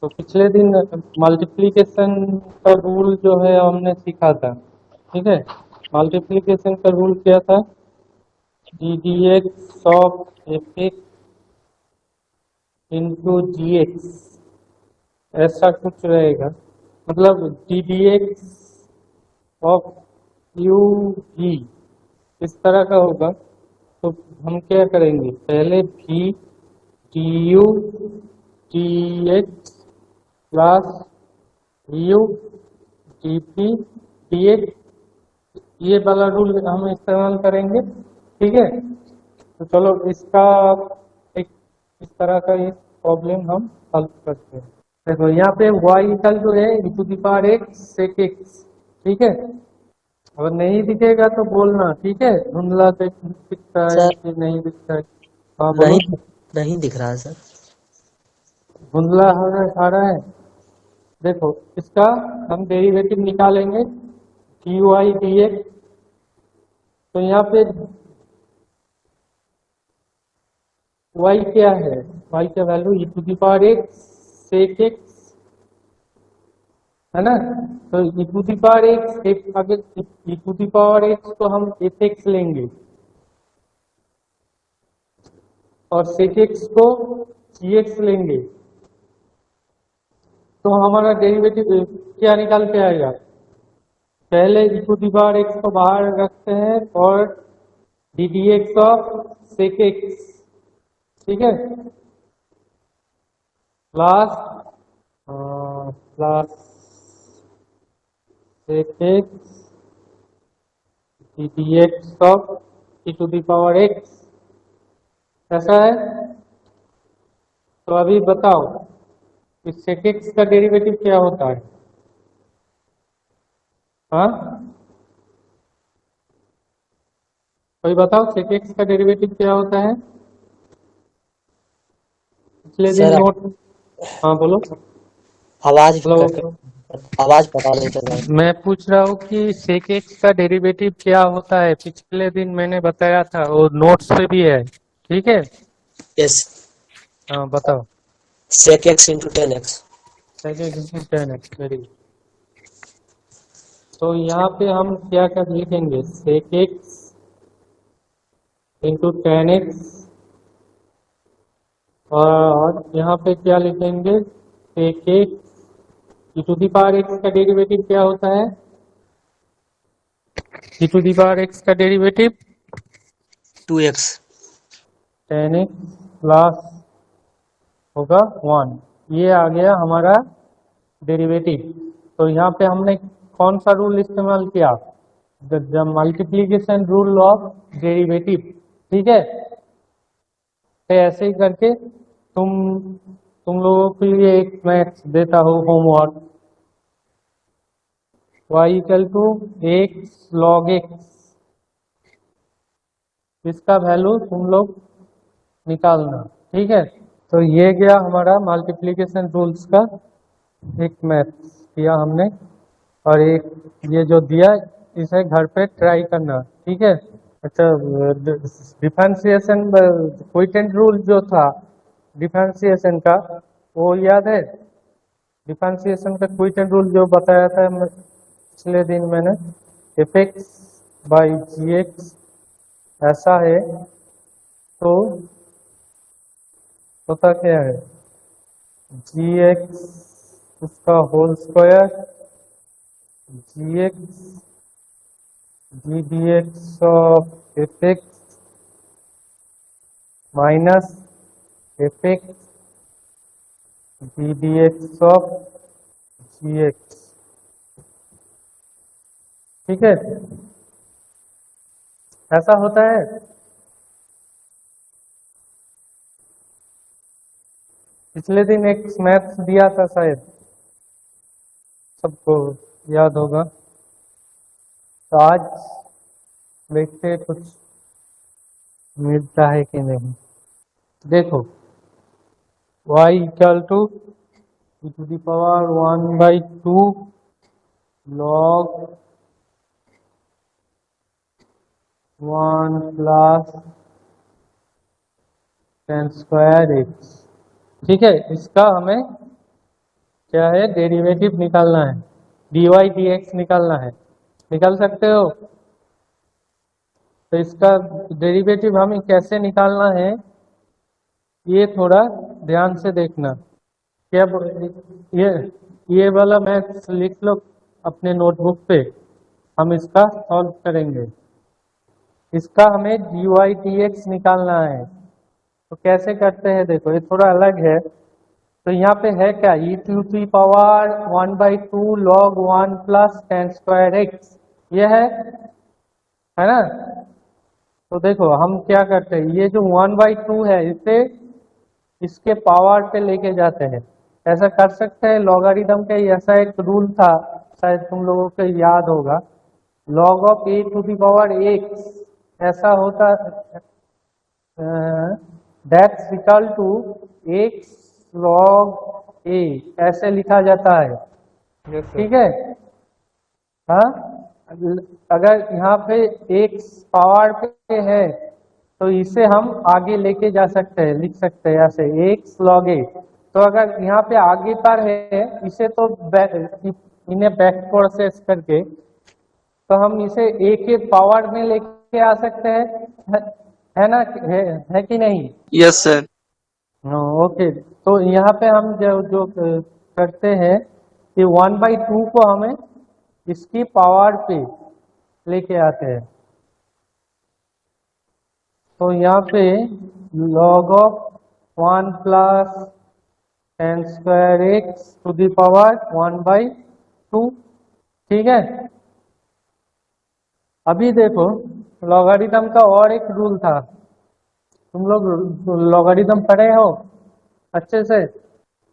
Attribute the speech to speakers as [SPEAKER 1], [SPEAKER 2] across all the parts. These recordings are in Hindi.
[SPEAKER 1] तो पिछले दिन मल्टीप्लिकेशन का रूल जो है हमने सीखा था। ठीक है, मल्टीप्लिकेशन का रूल क्या था? D D x of F x into g x, ऐसा कुछ रहेगा। मतलब d D x of u g इस तरह का होगा। तो हम क्या करेंगे, पहले भी D U D x plus U D P D x, ये वाला रूल हम इस्तेमाल करेंगे। ठीक है, तो चलो इसका एक इस तरह का ये प्रॉब्लम हम हल करते हैं। देखो यहाँ पे y इक्वल टू है e to the power x sec x। ठीक है, अगर नहीं दिखेगा तो बोलना। ठीक है, धुंधला दिखता है
[SPEAKER 2] सर
[SPEAKER 1] कि नहीं दिखता है? हाँ बोलो।
[SPEAKER 2] नहीं नहीं दिख रहा है सर।
[SPEAKER 1] धुंधला आ रहा है। देखो इसका हम डेरिवेटिव निकालेंगे डी वाई डी एक्स। तो यहाँ पे y क्या है? y का value e to the power x sec x है ना। तो e to the power x, अगर e to the power x तो हम एफ एक्स लेंगे और sec x को जी एक्स लेंगे। तो हमारा डेरिवेटिव क्या निकाल के आएगा? पहले e to the power x को बाहर रखते हैं और D D x of sec x। ठीक है, plus plus sec x D D x of e to the power x, ऐसा है। तो अभी बताओ इस sec x का डेरिवेटिव क्या होता है? हाँ, कोई बताओ sec x का डेरिवेटिव क्या होता है? पिछले दिन
[SPEAKER 2] सर
[SPEAKER 1] नोट। हाँ बोलो।
[SPEAKER 2] आवाज
[SPEAKER 1] हेलो,
[SPEAKER 2] आवाज पता नहीं चल रहा है।
[SPEAKER 1] मैं पूछ रहा हूँ कि sec x का डेरिवेटिव क्या होता है? पिछले दिन मैंने बताया था, वो नोट्स पे भी है। ठीक है,
[SPEAKER 2] यस,
[SPEAKER 1] हाँ बताओ।
[SPEAKER 2] sec x into 10x।
[SPEAKER 1] sec x into 10x, very good. तो यहाँ पे हम क्या कर लिखेंगे, sec x इंटू 10x, और यहाँ पे क्या लिखेंगे, sec x e to the power x का डेरिवेटिव क्या होता है? e to the power x का डेरिवेटिव
[SPEAKER 2] 2x।
[SPEAKER 1] 10x प्लस होगा 1। ये आ गया हमारा डेरिवेटिव। तो यहाँ पे हमने कौन सा रूल इस्तेमाल किया? The multiplication rule of derivative. ठीक है, तो ऐसे ही करके तुम लोगों के लिए एक मैथ्स देता हूँ homework. y equal to X log x, इसका वैल्यू तुम लोग निकालना। ठीक है, तो ये गया हमारा मल्टीप्लिकेशन रूल्स का एक मैथ्स किया हमने। और एक ये जो दिया इसे घर पे ट्राई करना। ठीक है, अच्छा, डिफरेंशिएशन क्वोटिएंट रूल जो था डिफरेंशिएशन का, वो याद है? डिफरेंशिएशन का क्वोटिएंट रूल जो बताया था पिछले दिन मैंने, F X by G x ऐसा है। तो होता क्या है, जी एक्स उसका whole square G X G D x of F X minus F X G D x of G X. ठीक है, ऐसा होता है। पिछले दिन एक मैथ्स दिया था, शायद सबको याद होगा। तो आज देखते हैं कुछ मिलता है कि नहीं। देखो y equal to e to the power 1/2 log 1 plus 10 square x। ठीक है, इसका हमें क्या है, डेरिवेटिव निकालना है, dy dx निकालना है। निकाल सकते हो? तो इसका डेरिवेटिव हमें कैसे निकालना है, ये थोड़ा ध्यान से देखना। क्या ये ये वाला मैथ्स लिख लो अपने नोटबुक पे, हम इसका सॉल्व करेंगे। इसका हमें dy dx निकालना है। तो कैसे करते हैं देखो, ये थोड़ा अलग है। तो यहाँ पे है क्या, e⁻² 1/2 log 1 plus tan square x, ये है ना। तो देखो हम क्या करते हैं, ये जो 1/2 है इसे इसके पावर पे लेके जाते हैं। ऐसा कर सकते हैं लॉगरिदम का, ऐसा एक रूल था, शायद तुम लोगों को याद होगा, log ऑफ a⁻x ऐसा होता, that's equal to x log a, ऐसे लिखा जाता है।
[SPEAKER 3] Yes sir.
[SPEAKER 1] ठीक है, हाँ। अगर यहाँ पे x पावर पे है तो इसे हम आगे लेके जा सकते हैं, लिख सकते हैं ऐसे x log a। तो अगर यहाँ पे आगे पर है इसे तो इन्हें बैक प्रोसेस करके तो हम इसे a के पावर में लेके आ सकते हैं, है ना, है कि नहीं?
[SPEAKER 3] Yes sir.
[SPEAKER 1] ओके, तो यहाँ पे हम जो करते हैं कि 1/2 को हमें इसकी पावर पे लेके आते हैं। तो यहाँ पे log of 1 plus tan square x to the power 1/2। ठीक है, अभी देखो लॉगरिदम का और एक रूल था, तुम लोग लॉगरिदम पढ़े हो अच्छे से?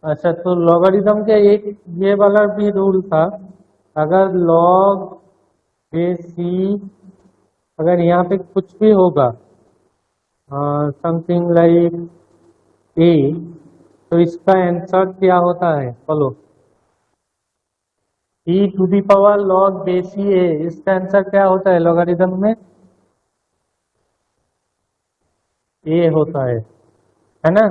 [SPEAKER 1] अच्छा, तो लॉगरिदम के एक ये वाला भी रूल था, अगर log ac, अगर यहाँ पे कुछ भी होगा समथिंग लाइक a, तो इसका आंसर क्या होता है, बोलो? e⁻log ac a, इसका आंसर क्या होता है लॉगरिदम में? a होता है ना।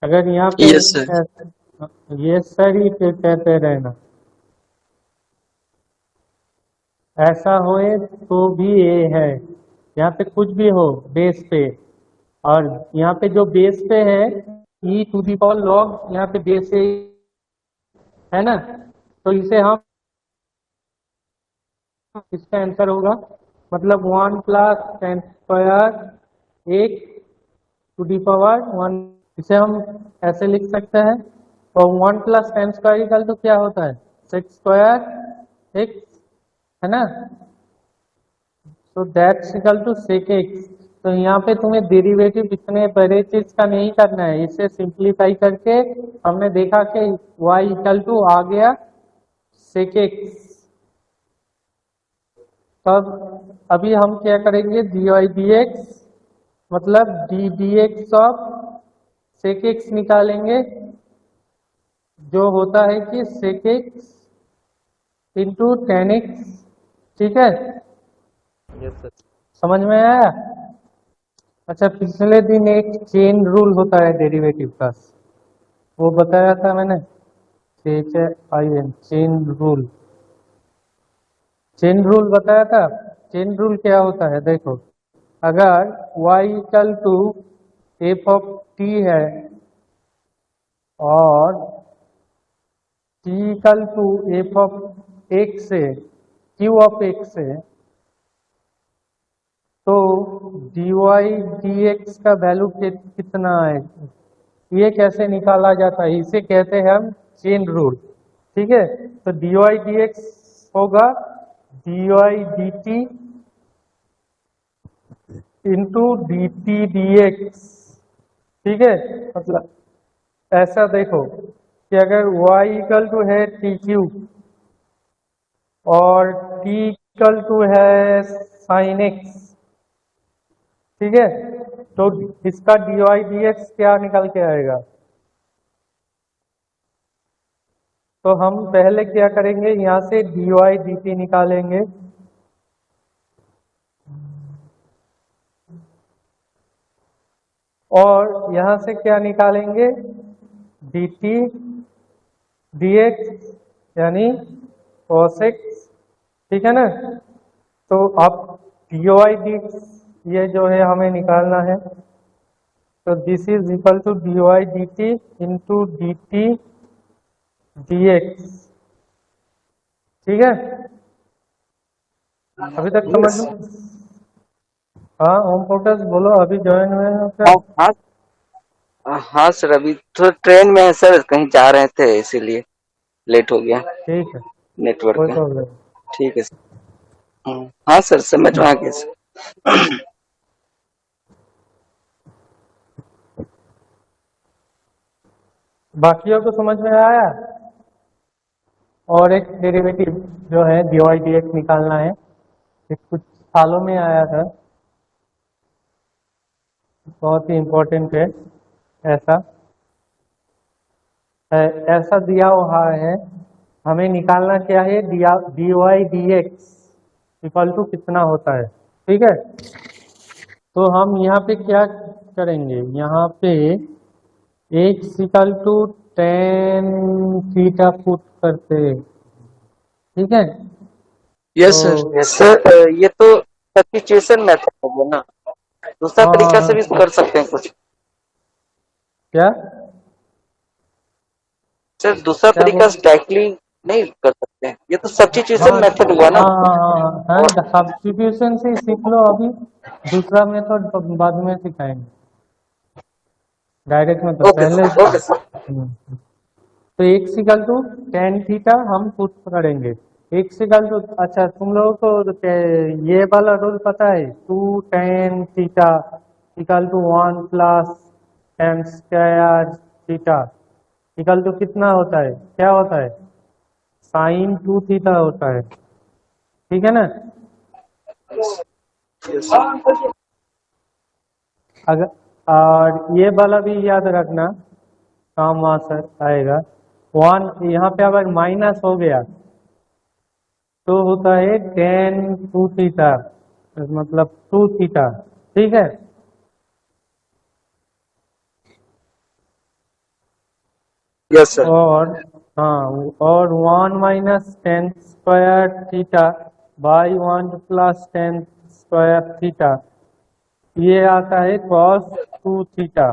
[SPEAKER 1] अगर यहाँ पे
[SPEAKER 3] यस सर।
[SPEAKER 1] ये सर ही कहते रहना, ऐसा होए तो भी ए है, यहाँ पे कुछ भी हो बेस पे, और यहाँ पे जो बेस पे है e⁻log, यहाँ पे बेस है ना, तो इसे हम, इसका आंसर होगा मतलब 1 प्लस tan स्क्वायर एक टू दी पावर 1, इसे हम ऐसे लिख सकते हैं। और 1 प्लस tan स्क्वायर इक्वल तो क्या होता है, सेक स्क्वायर एक्स, है ना। तो that's equal to sec X. तो यहाँ पे तुम्हें डेरिवेटिव इतने बड़े चीज का नहीं करना है, इसे सिंप्लीफाई करके हमने देखा कि y इक्वल टू आ गया सेक एक्स। तब अभी हम क्या करेंगे, dy dx मतलब d dx of sec X निकालेंगे, जो होता है कि sec X into tan X. ठीक है,
[SPEAKER 3] यस सर।
[SPEAKER 1] समझ में आया? अच्छा, पिछले दिन एक चेन रूल होता है डेरिवेटिव का, वो बताया था मैंने, चेन रूल, चेन रूल बताया था। चेन रूल क्या होता है देखो, अगर y equal to F of t है और t equal to F of x है, q ऑफ x है, तो dy dx का वैल्यू कितना है, ये कैसे निकाला जाता है, इसे कहते हैं हम चेन रूल। ठीक है, तो dy dx होगा dy dt into dt dx। ठीक है, मतलब ऐसा देखो कि अगर y इक्वल टू है टी क्यू और t इक्वल टू है साइन एक्स, ठीक है, तो इसका dy dx क्या निकल के आएगा। तो हम पहले क्या करेंगे, यहाँ से dy dt निकालेंगे, और यहाँ से क्या निकालेंगे, डी टी डी एक्स यानी cos x, ठीक है ना। तो अब डी वाई डी ये जो है हमें निकालना है, तो this is equal to D Y D T into D T D X, ठीक है। अभी तक समझ लो। हाँ ओम प्रकाश बोलो, अभी ज्वाइन हुए हो क्या?
[SPEAKER 4] हाँ हाँ हाँ सर, अभी तो ट्रेन में है सर, कहीं जा रहे थे इसीलिए लेट हो गया
[SPEAKER 1] ठीक है,
[SPEAKER 4] नेटवर्क
[SPEAKER 1] कोई
[SPEAKER 4] का।
[SPEAKER 1] प्रॉब्लम।
[SPEAKER 4] ठीक है सर। हाँ सर, समझ में आ गया सर।
[SPEAKER 1] बाकियों को समझ में आया। और एक डेरिवेटिव जो है डी वाई डी एक्स निकालना है, ये कुछ सालों में आया था, बहुत ही इम्पोर्टेंट है। ऐसा ऐसा दिया हुआ है, हमें निकालना क्या है, D Y D X equal to कितना होता है, ठीक है। तो हम यहाँ पे क्या करेंगे, यहाँ पे X equal to tan theta put करते हैं, ठीक है।
[SPEAKER 4] यस
[SPEAKER 1] तो
[SPEAKER 4] सर, सर ये तो सब्स्टिट्यूशन मेथड हो गया ना, दूसरा
[SPEAKER 1] हाँ
[SPEAKER 4] तरीका से भी
[SPEAKER 1] हाँ,
[SPEAKER 4] कर सकते हैं कुछ।
[SPEAKER 1] क्या
[SPEAKER 4] सर दूसरा
[SPEAKER 1] क्या
[SPEAKER 4] तरीका
[SPEAKER 1] बोल,
[SPEAKER 4] डायरेक्टली नहीं कर सकते हैं, ये तो सब्स्टिट्यूशन
[SPEAKER 1] हाँ
[SPEAKER 4] मेथड हुआ ना।
[SPEAKER 1] हाँ,
[SPEAKER 4] और
[SPEAKER 1] सब्स्टिट्यूशन से सीख लो अभी, दूसरा मेथड तो बाद में सिखाएंगे, डायरेक्ट में तो
[SPEAKER 4] ओके
[SPEAKER 1] पहले।
[SPEAKER 4] Sir, okay sir.
[SPEAKER 1] तो x equal to tan theta हम पुट करेंगे, एक्स इक्वल टू, अच्छा तुम लोगों को ये वाला रूल पता है, two tan theta equal to one plus tan square theta equal to कितना होता है, क्या होता है, साइन टू थीटा होता है, ठीक है ना। अगर और ये वाला भी याद रखना, काम वहां से आएगा। वन यहाँ पे अगर माइनस हो गया तो होता है टेन टू थीटा, मतलब टू थीटा, ठीक है।
[SPEAKER 4] Yes sir.
[SPEAKER 1] और हाँ, और one minus ten square theta by one plus tan square theta, ये आता है कॉस टू थीटा,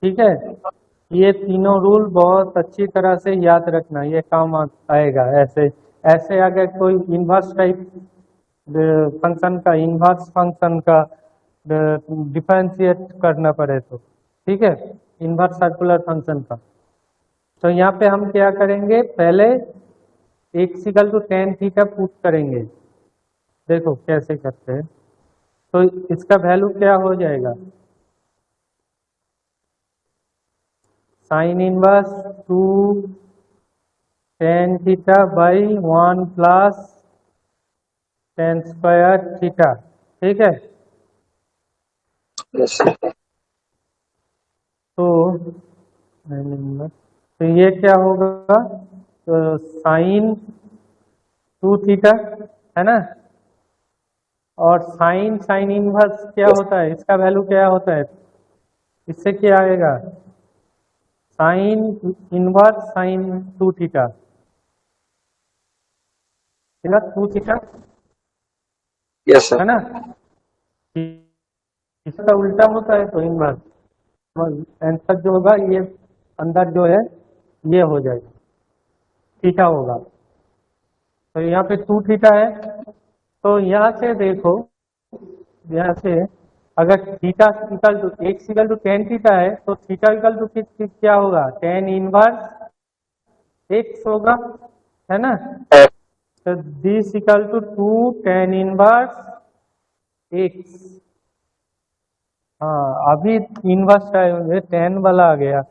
[SPEAKER 1] ठीक है। ये तीनों रूल बहुत अच्छी तरह से याद रखना, ये काम आएगा। ऐसे ऐसे अगर कोई इन्वर्स टाइप फंक्शन का, इन्वर्स फंक्शन का डिफरेंशिएट करना पड़े तो, ठीक है, इन्वर्स सर्कुलर फंक्शन का। तो यहाँ पे हम क्या करेंगे, पहले X equal to tan theta put करेंगे, देखो कैसे करते हैं। तो इसका वैल्यू क्या हो जाएगा, sine inverse two tan theta by one plus tan square theta, ठीक है।
[SPEAKER 4] Yes sir.
[SPEAKER 1] तो ये क्या होगा, तो साइन टू थीटा है ना, और साइन साइन इनवर्स क्या होता है, इसका वैल्यू क्या होता है, इससे क्या आएगा, sine inverse sine two theta, two theta
[SPEAKER 4] yes sir.
[SPEAKER 1] है ना। इसका उल्टा होता है तो इनवर्स, आंसर जो होगा ये अंदर जो है ये हो जाएगा, थीटा होगा। तो यहाँ पे टू थीटा है, तो यहाँ से देखो, यहाँ से अगर theta equal to X equal to tan theta है, तो थीटा इक्वल टू क्या होगा, टेन इनवर्स एक्स होगा, है ना। तो this equal to two tan inverse X, हाँ अभी इनवर्स टेन वाला आ गया,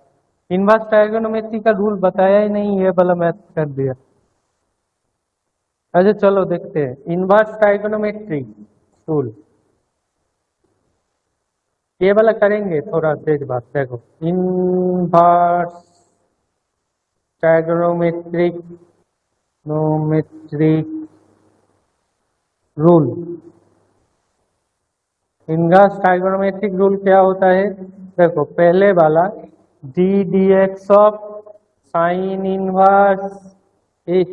[SPEAKER 1] इनवर्स ट्रायगोनोमेट्री का रूल बताया ही नहीं, ये वाला मैथ कर दिया। अच्छा चलो देखते हैं इनवर्स ट्रायगोनोमेट्री रूल, ये वाला करेंगे थोड़ा तेज बात, देखो inverse trigonometric rule. Inverse trigonometric rule क्या होता है, देखो पहले वाला d D x of sine inverse a,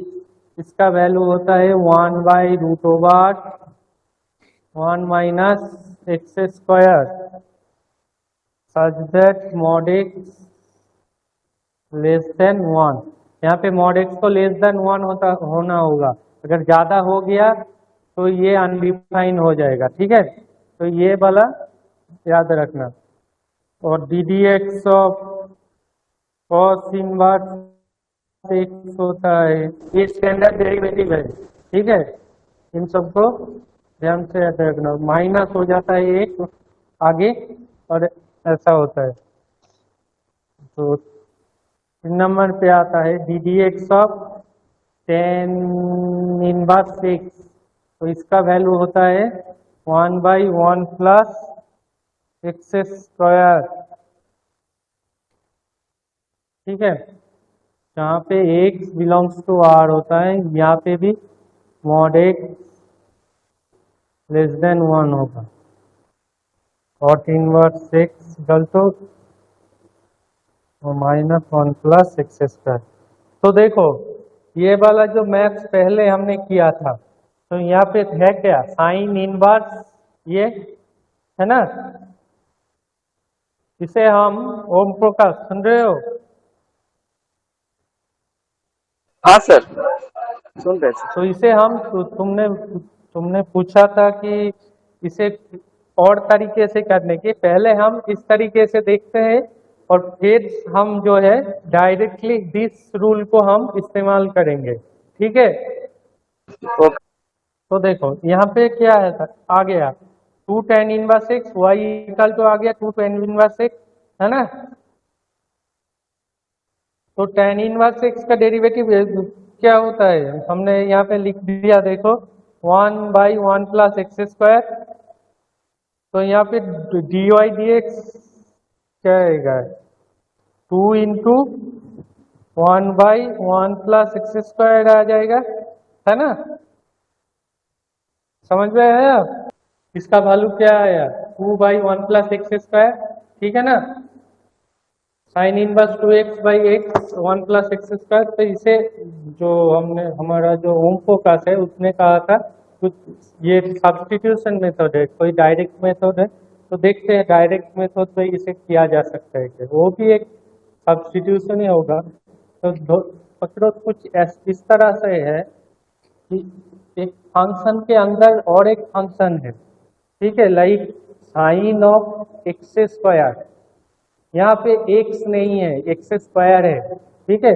[SPEAKER 1] इसका वैल्यू होता है 1/√1 minus x square such that mod x less than 1। यहाँ पे मॉड एक्स को लेस देन 1 होना होगा। अगर ज्यादा हो गया तो ये अनडिफाइन हो जाएगा। ठीक है, तो ये वाला याद रखना। और D D x of cos inverse x होता है, ये स्टैंडर्ड डेरिवेटिव है। ठीक है, इन सबको ध्यान से याद रखना। माइनस हो जाता है एक आगे और ऐसा होता है। तो 3 नंबर पे आता है D D x of ten inverse x, तो इसका वैल्यू होता है 1/1 प्लस एक्स स्क्वायर। ठीक है, जहाँ पे एक्स बिलोंग्स टू आर होता है, यहाँ पे भी मॉड एक्स लेस देन 1 होगा। Cot inverse X equal to -1 plus x square. तो देखो ये वाला जो मैथ्स पहले हमने किया था, तो यहाँ पे है क्या, साइन इनवर्स ये है ना, इसे हम ओम प्रकाश सुन रहे हो?
[SPEAKER 4] हाँ सर, सुन रहे थे।
[SPEAKER 1] तो इसे हम तुमने पूछा था कि इसे और तरीके से करने के पहले हम इस तरीके से देखते हैं और फिर हम जो है डायरेक्टली दिस रूल को हम इस्तेमाल करेंगे। ठीक है,
[SPEAKER 4] ओके
[SPEAKER 1] तो देखो यहाँ पे क्या है सर, आ गया 2 tan inverse x y equal to आ गया 2 tan इनवर्स एक्स, है ना। तो tan इनवर्स एक्स का डेरिवेटिव क्या होता है, हमने यहाँ पे लिख दिया देखो 1/1 प्लस एक्स स्क्वायर। तो यहाँ पे डी वाई डी एक्स क्या आएगा, 2 इंटू 1/1 प्लस एक्स स्क्वायर आ जाएगा, है ना। समझ में आया? इसका वैल्यू क्या आया, 2/1 प्लस एक्स स्क्वायर। ठीक है ना, sine inverse 2x/x 1 plus x square. तो इसे जो हमने हमारा जो ओम फोकस है उसने कहा था कुछ ये सब्स्टिट्यूशन मेथड है, कोई डायरेक्ट मेथड है, तो देखते हैं डायरेक्ट मेथड में इसे किया जा सकता है कि वो भी एक सब्स्टिट्यूशन ही होगा। तो पकड़ो कुछ इस तरह से है कि एक फंक्शन के अंदर और एक फंक्शन है। ठीक है, like sine of X square, यहाँ पे एक्स नहीं है एक्स स्क्वायर है। ठीक है,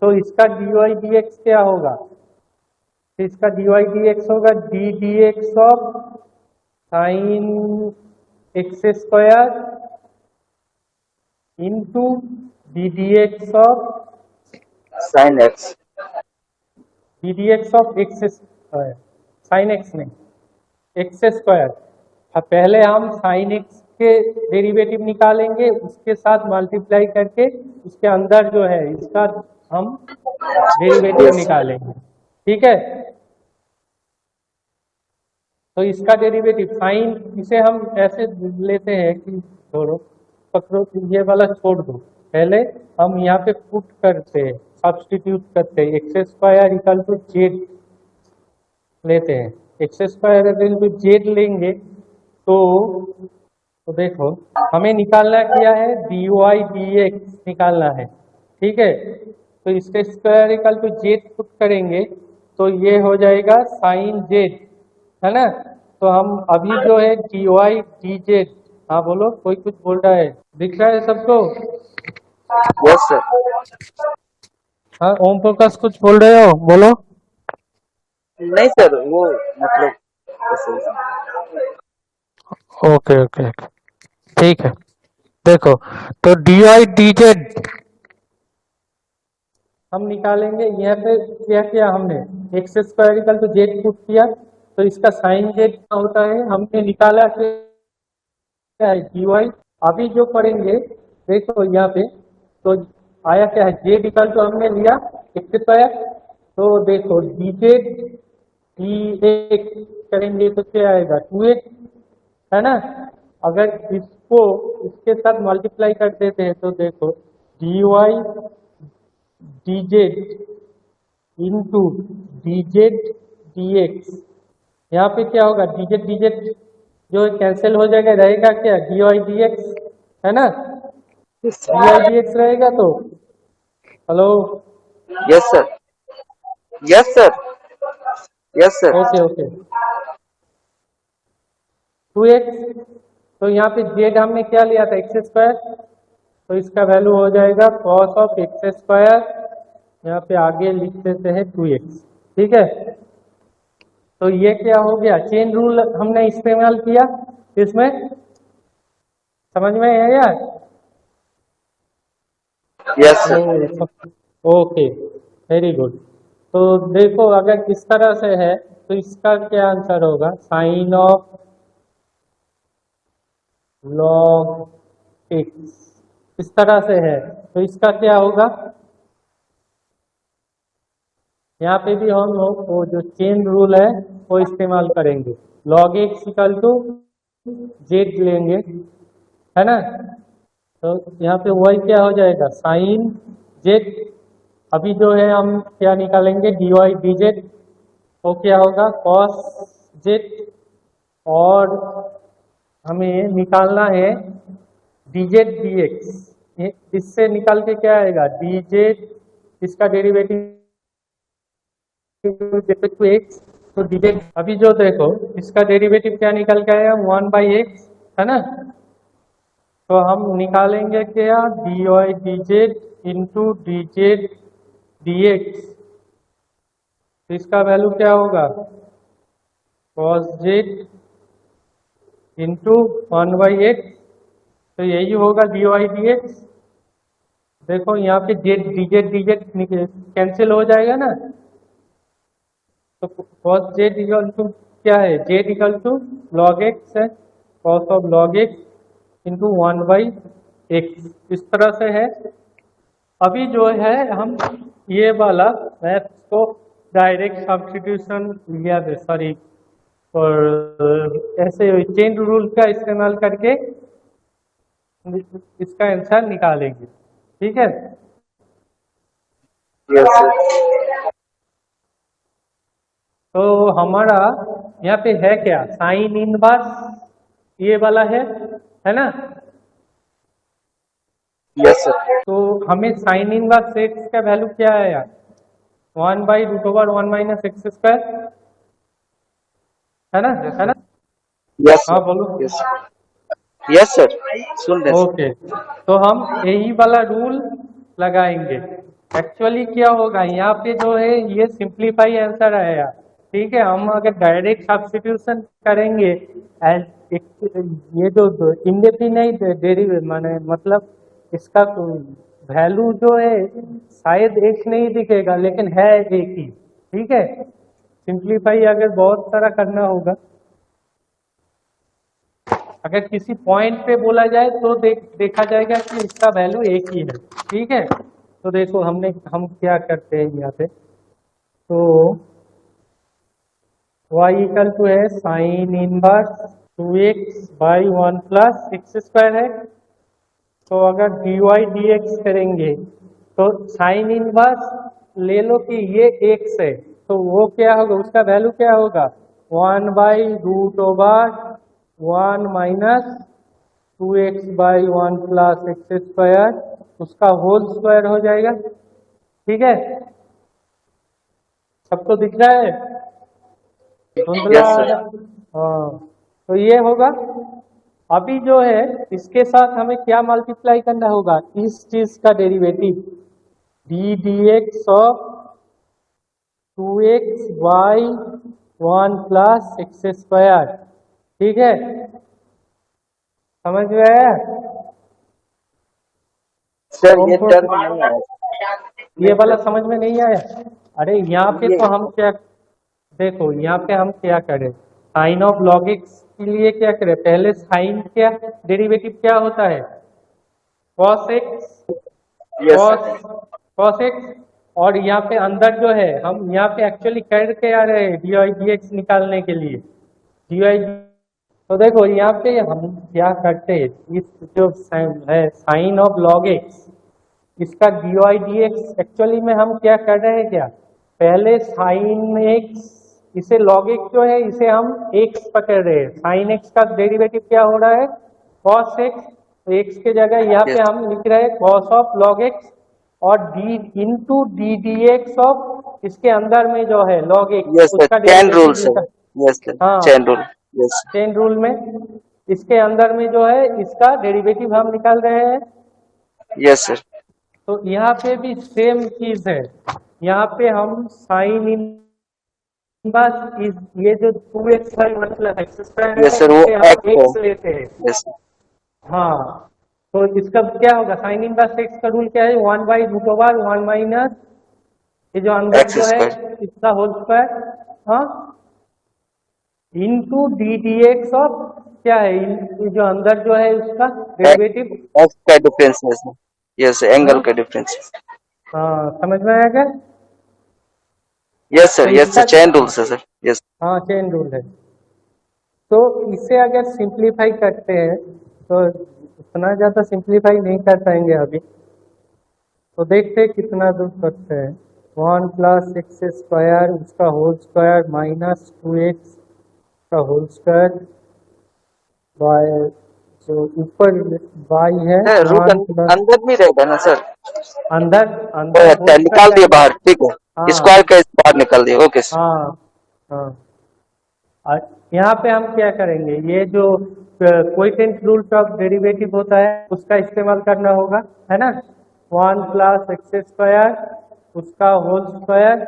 [SPEAKER 1] तो इसका डी वाई डी एक्स क्या होगा, तो इसका डी वाई डी एक्स होगा D D x of sine x square into d D x of
[SPEAKER 4] sine x.
[SPEAKER 1] D D x of X square, sine x नहीं एक्स स्क्वायर। पहले हम साइन एक्स के डेरिवेटिव निकालेंगे, उसके साथ मल्टीप्लाई करके उसके अंदर जो है इसका हम डेरिवेटिव निकालेंगे। ठीक है, तो इसका डेरिवेटिव साइन, इसे हम ऐसे लेते हैं कि छोड़ो पकड़ो ये वाला छोड़ दो, पहले हम यहाँ पे पुट करते हैं, सब्स्टिट्यूट करते हैं, x square equal to z लेते हैं। X square equal to z लेंगे तो देखो हमें निकालना क्या है, डी वाई डी एक्स निकालना है। ठीक है, तो इसके square equal to z put करेंगे तो ये हो जाएगा साइन जेड, है ना। तो हम अभी जो है डी वाई डी जेड, हाँ बोलो कोई कुछ बोल रहा है, दिख रहा है सबको?
[SPEAKER 4] Yes sir.
[SPEAKER 1] हाँ ओम प्रकाश कुछ बोल रहे हो, बोलो।
[SPEAKER 4] नहीं सर, वो मतलब ऐसे।
[SPEAKER 1] ओके ओके ओके, ठीक है। देखो तो डी वाई डी जेड हम निकालेंगे, यहाँ पे क्या किया हमने, x square equal to z put किया, तो इसका साइन जेड क्या होता है हमने निकाला, क्या है डी वाई। अभी जो पढ़ेंगे देखो यहाँ पे, तो आया क्या है, जेड इक्वल टू हमने लिया एक्स स्क्वायर, तो देखो डी जेड डी एक्स करेंगे तो क्या आएगा 2x, है ना। अगर इसको इसके साथ मल्टीप्लाई कर देते हैं तो देखो d Y d z into d z d x. यहाँ पे क्या होगा, डी जेड जो कैंसिल हो जाएगा, रहेगा क्या, डी वाई डी एक्स, है ना, डी वाई डी एक्स रहेगा। तो hello,
[SPEAKER 4] yes sir, yes sir, yes sir.
[SPEAKER 1] Okay okay, 2x। तो यहाँ पे जेड हमने क्या लिया था, एक्स स्क्वायर, तो इसका वैल्यू हो जाएगा कॉस ऑफ एक्स स्क्वायर, यहाँ पे आगे लिख देते हैं 2x, ठीक है। तो ये क्या हो गया, चेन रूल हमने इस्तेमाल किया इसमें, समझ में है यार।
[SPEAKER 4] Yes sir.
[SPEAKER 1] Okay, very good. तो देखो अगर इस तरह से है तो इसका क्या आंसर होगा, साइन ऑफ लॉग एक्स, इस तरह से है तो इसका क्या होगा, यहाँ पे भी हम लोग वो जो चेन रूल है वो इस्तेमाल करेंगे, log x equal to z लेंगे, है ना। तो यहाँ पे वाई क्या हो जाएगा, साइन जेड, अभी जो है हम क्या निकालेंगे, डी वाई डी जेड, तो क्या होगा कॉस जेड, और हमें निकालना है डी जेड डी एक्स, इससे निकाल के क्या आएगा, डी जेड, इसका डेरिवेटिव टू एक्स, तो डी जेड, अभी जो देखो इसका डेरिवेटिव क्या निकल के आया, 1/x, है ना। तो हम निकालेंगे क्या, d Y d z into d z d x, तो इसका वैल्यू क्या होगा, कॉस जेड इंटू 1/x, तो यही होगा डी वाई डी एक्स। देखो यहाँ पे जेड डी जेड कैंसिल हो जाएगा ना, तो कॉस जेड इक्वल टू क्या है, z equal to log x है, cos of log x into 1/x, इस तरह से है। अभी जो है हम ये वाला मैथ्स को डायरेक्ट सब्स्टिट्यूशन लिया, सॉरी, और ऐसे चेन रूल का इस्तेमाल करके इसका आंसर निकालेंगे, ठीक है।
[SPEAKER 4] Yes sir.
[SPEAKER 1] तो हमारा यहाँ पे है क्या, साइन इनवर्स, ये वाला है ना।
[SPEAKER 4] Yes sir.
[SPEAKER 1] तो हमें साइन इनवर्स एक्स का वैल्यू क्या आया, 1/√1 - x स्क्वायर, है ना, है ना।
[SPEAKER 4] यस
[SPEAKER 1] हाँ
[SPEAKER 4] सर।
[SPEAKER 1] बोलो।
[SPEAKER 4] यस, यस सर, सुन रहे सर।
[SPEAKER 1] ओके, तो हम यही वाला रूल लगाएंगे। एक्चुअली क्या होगा, यहाँ पे जो है ये सिंप्लीफाई आंसर आया, ठीक है। हम अगर डायरेक्ट सब्स्टिट्यूशन करेंगे, ये जो इंडेफिनाइट डेरिवेटिव माने मतलब इसका वैल्यू जो है शायद एक नहीं दिखेगा, लेकिन है एक ही, ठीक है। सिंप्लीफाई अगर बहुत सारा करना होगा, अगर किसी पॉइंट पे बोला जाए तो देखा जाएगा कि इसका वैल्यू एक ही है, ठीक है। तो देखो हम क्या करते हैं यहाँ पे, तो y इक्वल टू है sine inverse 2x/1 + x square है। तो अगर dy dx करेंगे तो साइन इनवर्स ले लो कि ये x है, तो वो क्या होगा, उसका वैल्यू क्या होगा, 1/√1 - 2x/1 + x स्क्वायर, उसका होल स्क्वायर हो जाएगा, ठीक है। सबको दिख रहा है, धुंधला।
[SPEAKER 4] Yes, sir.
[SPEAKER 1] हाँ, तो ये होगा। अभी जो है इसके साथ हमें क्या मल्टीप्लाई करना होगा, इस चीज का derivative D D x of 2x/1 + x square, ठीक है। समझ में आया
[SPEAKER 4] सर ये टर्म नहीं आया।
[SPEAKER 1] ये वाला, समझ में नहीं आया। अरे यहाँ पे तो हम क्या, देखो यहाँ पे हम क्या करें, साइन ऑफ लॉग एक्स के लिए क्या करें, पहले साइन क्या डेरिवेटिव क्या होता है, cos x,
[SPEAKER 4] Yes,
[SPEAKER 1] cos x, और यहाँ पे अंदर जो है हम यहाँ पे एक्चुअली करके आ रहे हैं डी वाई डी एक्स निकालने के लिए, डी वाई। तो देखो यहाँ पे हम क्या करते हैं, इस जो है साइन ऑफ लॉग एक्स, इसका d Y D x actually में हम क्या कर रहे हैं, क्या पहले साइन एक्स, इसे लॉग एक्स जो है इसे हम एक्स पकड़ रहे हैं, साइन एक्स का डेरिवेटिव क्या हो रहा है कॉस एक्स, तो एक्स के जगह यहाँ पे
[SPEAKER 4] Yes.
[SPEAKER 1] हम लिख रहे हैं कॉस ऑफ लॉग एक्स, और D into d D x of इसके अंदर में जो है लॉग एक्स
[SPEAKER 4] Yes, sir.
[SPEAKER 1] उसका
[SPEAKER 4] Chain rule,
[SPEAKER 1] डेरिवेटिव
[SPEAKER 4] sir.
[SPEAKER 1] निकाल,
[SPEAKER 4] Yes, sir.
[SPEAKER 1] हाँ
[SPEAKER 4] Chain rule. Yes.
[SPEAKER 1] Chain rule में इसके अंदर में जो है इसका डेरिवेटिव हम निकाल रहे हैं।
[SPEAKER 4] Yes, sir.
[SPEAKER 1] तो यहाँ पे भी सेम चीज है, यहाँ पे हम साइन इन बस इस ये जो 2x by one plus x square है
[SPEAKER 4] Yes, sir. वो
[SPEAKER 1] इसे हम
[SPEAKER 4] x
[SPEAKER 1] x
[SPEAKER 4] है.
[SPEAKER 1] लेते हैं।
[SPEAKER 4] Yes. sir.
[SPEAKER 1] हाँ, तो इसका क्या होगा, साइन इन बस एक्स का रूल क्या है, 1 बाई रूट ओवर 1 माइनस ये जो अंदर
[SPEAKER 4] X
[SPEAKER 1] जो है
[SPEAKER 4] square.
[SPEAKER 1] इसका होल स्क्वायर, हाँ into d D x of क्या है, ये जो अंदर जो है उसका डेरिवेटिव,
[SPEAKER 4] X का डिफरेंस है sir. Yes, sir.
[SPEAKER 1] हाँ
[SPEAKER 4] एंगल का डिफरेंस.
[SPEAKER 1] हाँ समझ में आया क्या।
[SPEAKER 4] Yes, sir.
[SPEAKER 1] तो
[SPEAKER 4] Yes,
[SPEAKER 1] इसका
[SPEAKER 4] sir. Chain rules है sir. Yes.
[SPEAKER 1] हाँ चेन रूल है। तो इसे अगर सिंप्लीफाई करते हैं तो इतना ज़्यादा सिंप्लीफाई नहीं कर पाएंगे अभी, तो देखते हैं कितना दूर करते हैं। 1 प्लस एक्स स्क्वायर उसका होल स्क्वायर माइनस 2x का होल स्क्वायर बाय जो ऊपर y है
[SPEAKER 4] Sir, रूट
[SPEAKER 1] 1 प्लस
[SPEAKER 4] अंदर भी रहेगा ना सर.
[SPEAKER 1] अंदर
[SPEAKER 4] ओ,
[SPEAKER 1] अंदर
[SPEAKER 4] अच्छा
[SPEAKER 1] होल
[SPEAKER 4] निकाल दिए
[SPEAKER 1] स्क्वायर,
[SPEAKER 4] बाहर. ठीक है.
[SPEAKER 1] हाँ
[SPEAKER 4] स्क्वायर का बाहर निकाल दिए. Okay sir.
[SPEAKER 1] हाँ हाँ। और यहाँ पे हम क्या करेंगे, ये जो कोइटेंट रूल ऑफ डेरिवेटिव होता है उसका इस्तेमाल करना होगा, है ना। 1 प्लस एक्स स्क्वायर उसका whole square,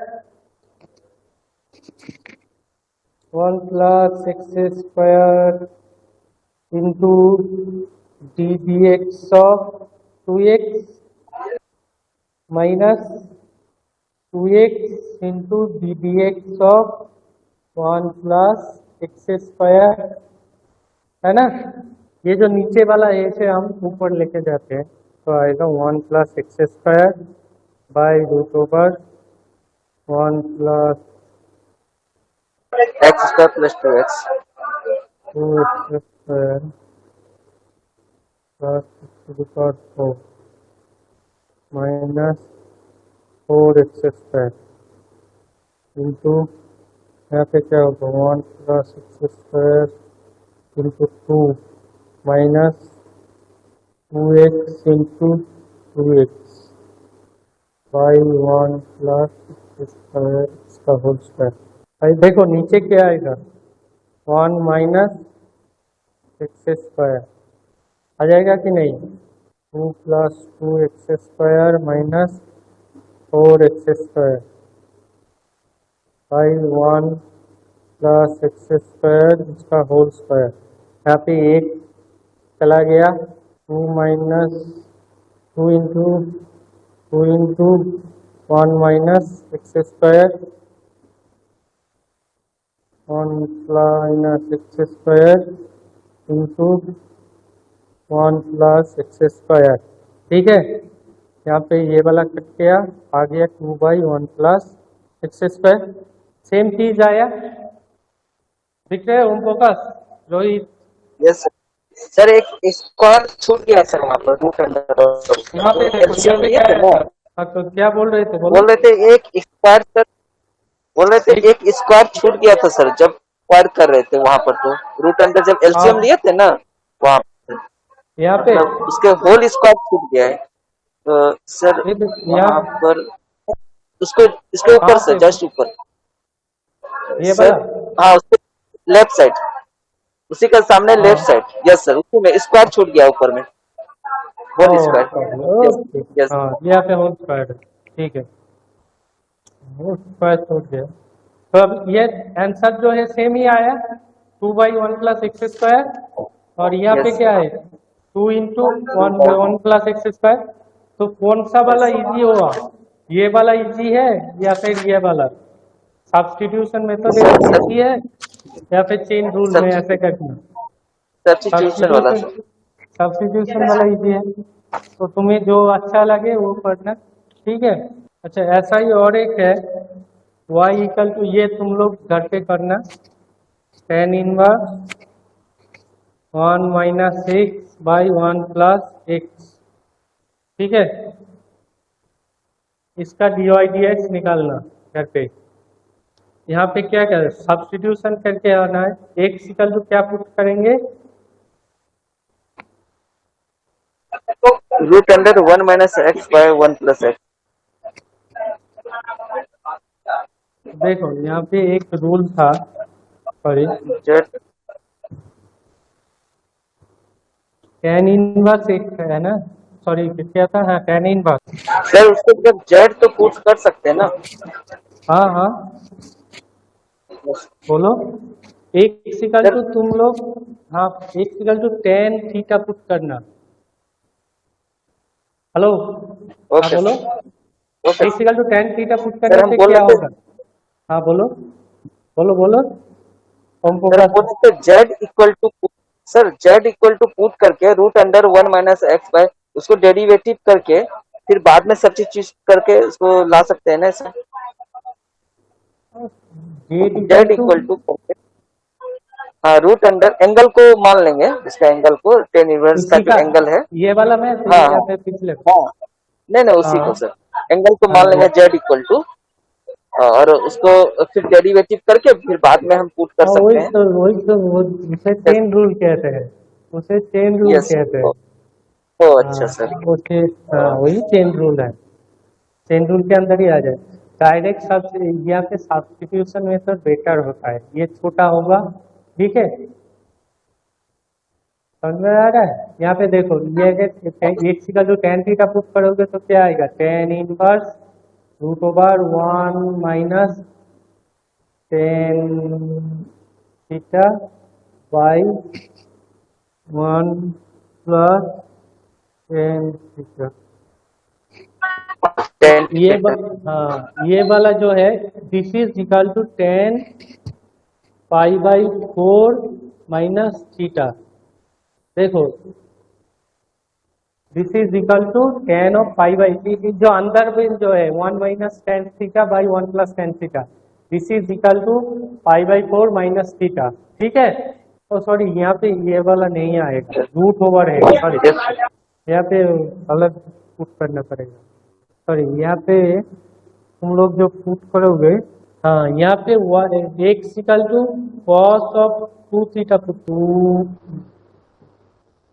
[SPEAKER 1] 1 plus x square into d D x of 2x minus 2x into d D x of 1 plus x square, है ना। ये जो नीचे वाला है इसे हम ऊपर लेके जाते हैं तो आएगा 1 plus x square by root over 1 plus
[SPEAKER 4] X square plus 2x.
[SPEAKER 1] 2x square plus 4 minus 4x square into यहाँ पे क्या होगा 1 plus x square into 2 minus 2x into 2x by 1 plus x square इसका होल स्क्वायर। भाई देखो नीचे क्या आएगा 1 माइनस एक्स स्क्वायर आ जाएगा कि नहीं, 2 plus 2x square minus 4x square by 1 plus x square इसका होल स्क्वायर। यहाँ पे एक चला गया, 2 minus 2 into 1 minus x square 1 minus x square into 1 plus x square, ठीक है। यहाँ पे ये वाला कट गया, आ गया 2 by 1 plus x square, same चीज आया, दिख रहे Om focus Rohit.
[SPEAKER 4] Yes sir. Sir एक स्क्वायर छूट गया सर वहाँ पर रूट अंडर.
[SPEAKER 1] यहाँ पे देखो
[SPEAKER 4] एलसीएम
[SPEAKER 1] यहाँ पे
[SPEAKER 4] लिए
[SPEAKER 1] क्या
[SPEAKER 4] थे ना.
[SPEAKER 1] है, हाँ तो क्या बोल रहे थे बोलो।
[SPEAKER 4] बोल रहे थे एक स्क्वायर सर. बोल रहे थे एक स्क्वायर छूट गया था सर जब स्क्वायर कर रहे थे वहाँ पर, तो रूट अंडर जब एलसीएम
[SPEAKER 1] हाँ
[SPEAKER 4] लिए थे ना वहाँ पर,
[SPEAKER 1] यहाँ पे
[SPEAKER 4] मतलब उसके होल स्क्वायर छूट गया है. तो सर
[SPEAKER 1] ये देखो,
[SPEAKER 4] वहाँ
[SPEAKER 1] यहाँ
[SPEAKER 4] पर उसको इसके ऊपर
[SPEAKER 1] कहाँ
[SPEAKER 4] सर,
[SPEAKER 1] पे
[SPEAKER 4] जस्ट ऊपर
[SPEAKER 1] ये
[SPEAKER 4] सर.
[SPEAKER 1] वाला,
[SPEAKER 4] हाँ उसके लेफ्ट साइड, उसी का सामने लेफ्ट
[SPEAKER 1] हाँ
[SPEAKER 4] साइड. यस सर, उसी में स्क्वायर छूट गया ऊपर में, whole square. Yes
[SPEAKER 1] okay,
[SPEAKER 4] yes.
[SPEAKER 1] हाँ यहाँ पे होल स्क्वायर है, ठीक है होल स्क्वायर छूट गया। तो अब ये आंसर जो है सेम ही आया 2 बाई 1 प्लस एक्स स्क्वायर, और यहाँ पे
[SPEAKER 4] Yes.
[SPEAKER 1] क्या है 2 इंटू 1 प्लस एक्स स्क्वायर। तो कौन सा वाला इजी होगा, ये वाला इजी है या फिर ये वाला, सब्स्टिट्यूशन मेथड इजी है या फिर चेन रूल में ऐसे करना।
[SPEAKER 4] सब्स्टिट्यूशन वाला सर.
[SPEAKER 1] सब्स्टिट्यूशन वाला इजी है, तो तुम्हें जो अच्छा लगे वो पढ़ना, ठीक है। अच्छा ऐसा ही और एक है y इक्वल टू, ये तुम लोग घर पे करना, tan inverse 1 minus x by 1 plus x, ठीक है। इसका DYDX निकालना घर पे। यहाँ पे क्या कर सब्स्टिट्यूशन करके आना है। x इक्वल टू क्या पुट करेंगे?
[SPEAKER 4] Root under 1 minus x by 1 plus x.
[SPEAKER 1] देखो यहाँ पे एक रूल था, सॉरी,
[SPEAKER 4] जेड
[SPEAKER 1] tan इनवर्स एक है ना, सॉरी क्या था, हाँ tan इनवर्स।
[SPEAKER 4] सर उसको जब जेड तो पुट कर सकते हैं ना।
[SPEAKER 1] हाँ हाँ बोलो। x इक्वल टू तुम लोग, हाँ x equal to tan theta put करना। हेलो, हाँ
[SPEAKER 4] ओके
[SPEAKER 1] बोलो।
[SPEAKER 4] Okay
[SPEAKER 1] x equal to tan theta put
[SPEAKER 4] sir
[SPEAKER 1] करने
[SPEAKER 4] हम
[SPEAKER 1] से
[SPEAKER 4] बोल
[SPEAKER 1] क्या
[SPEAKER 4] रहे थे
[SPEAKER 1] होगा? हाँ बोलो बोलो बोलो। ओम
[SPEAKER 4] सर हम बोल
[SPEAKER 1] प्रकाश,
[SPEAKER 4] रहे थे z equal to sir z equal to put करके root under 1 minus x by उसको डेरिवेटिव करके फिर बाद में सब्स्टिट्यूट करके उसको ला सकते हैं ना sir.
[SPEAKER 1] z equal
[SPEAKER 4] z
[SPEAKER 1] two,
[SPEAKER 4] equal to हाँ रूट अंडर एंगल को मान लेंगे, इसका एंगल को टेन इनवर्स का
[SPEAKER 1] उसी
[SPEAKER 4] जो
[SPEAKER 1] का,
[SPEAKER 4] एंगल है।
[SPEAKER 1] ये वाला मैं
[SPEAKER 4] हाँ
[SPEAKER 1] या
[SPEAKER 4] हाँ
[SPEAKER 1] फिर पिछले?
[SPEAKER 4] हाँ नहीं नहीं उसी
[SPEAKER 1] हाँ
[SPEAKER 4] को सर, एंगल को
[SPEAKER 1] हाँ
[SPEAKER 4] मान लेंगे जेड इक्वल टू और उसको फिर डेरिवेटिव करके फिर बाद में हम पुट कर
[SPEAKER 1] हाँ,
[SPEAKER 4] सकते हैं।
[SPEAKER 1] वही तो वो उसे चेन रूल कहते हैं, उसे चेन रूल
[SPEAKER 4] यस
[SPEAKER 1] कहते हैं।
[SPEAKER 4] ओ
[SPEAKER 1] हाँ
[SPEAKER 4] अच्छा सर।
[SPEAKER 1] उसे, हाँ वही चेन रूल है, चेन रूल के अंदर ही आ जाए। डायरेक्ट सब यहाँ पे सब्स्टिट्यूशन मेथड बेटर होता है, ये छोटा होगा, ठीक है, समझ में आ रहा है? यहाँ पे देखो ये x का जो tan थीटा पुट करोगे तो क्या आएगा? tan inverse root over 1 minus tan theta by 1 plus tan theta.
[SPEAKER 4] टेन
[SPEAKER 1] हाँ ये वाला जो है, this is equal to tan pi by 4 minus theta. देखो this is equal to tan of pi by, जो अंदर में जो है 1 minus tan theta by 1 plus tan theta, this is equal to pi by 4 minus theta, ठीक है। तो सॉरी यहाँ पे ये वाला नहीं आएगा, रूट ओवर है, सॉरी यहाँ पे अलग पुट करना पड़ेगा, सॉरी यहाँ पे तुम लोग जो पुट करोगे, हाँ यहाँ पे x equal to cos of 2 theta, 2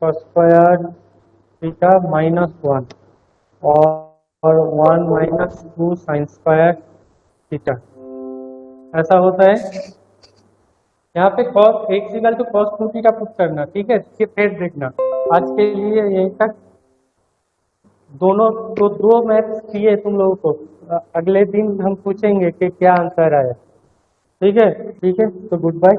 [SPEAKER 1] square theta minus 1 और 1 माइनस 2 साइन स्क्वायर थीटा, ऐसा होता है। यहाँ पे cos x equal to cos 2 theta put करना, ठीक है। फिर देखना, आज के लिए यहीं तक। दोनों तो दो मैथ्स किए तुम लोगों को, अगले दिन हम पूछेंगे कि क्या आंसर आया, ठीक है। ठीक है, तो गुड बाय।